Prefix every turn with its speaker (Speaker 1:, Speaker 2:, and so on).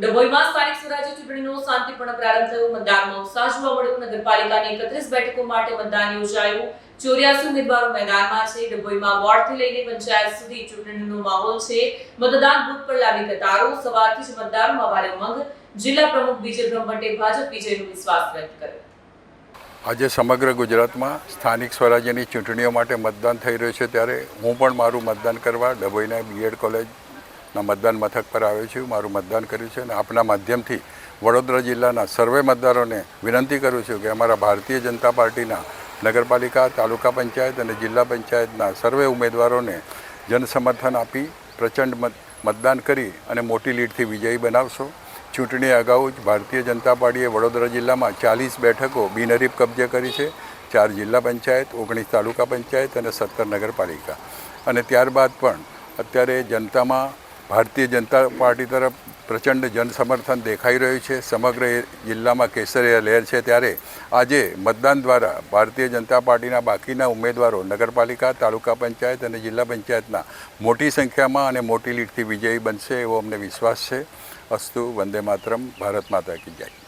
Speaker 1: ડભોઈમાં સ્થાનિક સ્વરાજ્ય ચૂંટણીનો શાંતિપૂર્ણ પ્રારંભ થયો. મતદાનમાં ઉત્સાહ જોવા મળ્યો. નગરપાલિકાની 31 બેઠકો માટે મતદાન યોજાયું. 84 ઉમેદવારો મેદાનમાં છે. ડભોઈમાં વોર્ડથી લઈને પંચાયત સુધી ચૂંટણીનો માહોલ છે. મતદાન બૂથ પર લાંબી કતારો. સવારથી જ મતદારોમાં ભારે ઉમંગ. જિલ્લા પ્રમુખ વિજય બ્રહ્મભટ્ટે ભાજપ વિજયનો વિશ્વાસ વ્યક્ત કર્યો.
Speaker 2: આજે સમગ્ર ગુજરાતમાં સ્થાનિક સ્વરાજ્યની ચૂંટણીઓ માટે મતદાન થઈ રહ્યું છે, ત્યારે હું પણ મારું મતદાન કરવા ડભોઈના બીએડ કોલેજના મતદાન મથક પર આવ્યો છું. મારું મતદાન કર્યું છે અને આપના માધ્યમથી વડોદરા જિલ્લાના સર્વે મતદારોને વિનંતી કરું છું કે અમારા ભારતીય જનતા પાર્ટીના નગરપાલિકા, તાલુકા પંચાયત અને જિલ્લા પંચાયતના સર્વે ઉમેદવારોને જનસમર્થન આપી પ્રચંડ મતદાન કરી અને મોટી લીડથી વિજયી બનાવશો. ચૂંટણી અગાઉ જ ભારતીય જનતા પાર્ટીએ વડોદરા જિલ્લામાં 40 બેઠકો બિનહરીફ કબજે કરી છે. 4 જિલ્લા પંચાયત, 19 તાલુકા પંચાયત અને 17 નગરપાલિકા. અને ત્યારબાદ પણ અત્યારે જનતામાં ભારતીય જનતા પાર્ટી તરફ પ્રચંડ જનસમર્થન દેખાઈ રહ્યું છે. સમગ્ર જિલ્લામાં કેસરીયા લહેર છે. ત્યારે આજે મતદાન દ્વારા ભારતીય જનતા પાર્ટીના બાકીના ઉમેદવારો નગરપાલિકા, તાલુકા પંચાયત અને જિલ્લા પંચાયતના મોટી સંખ્યામાં અને મોટી લીડથી વિજયી બનશે એવો અમને વિશ્વાસ છે. અસ્તુ. વંદે માતરમ. ભારત માતા કી જય.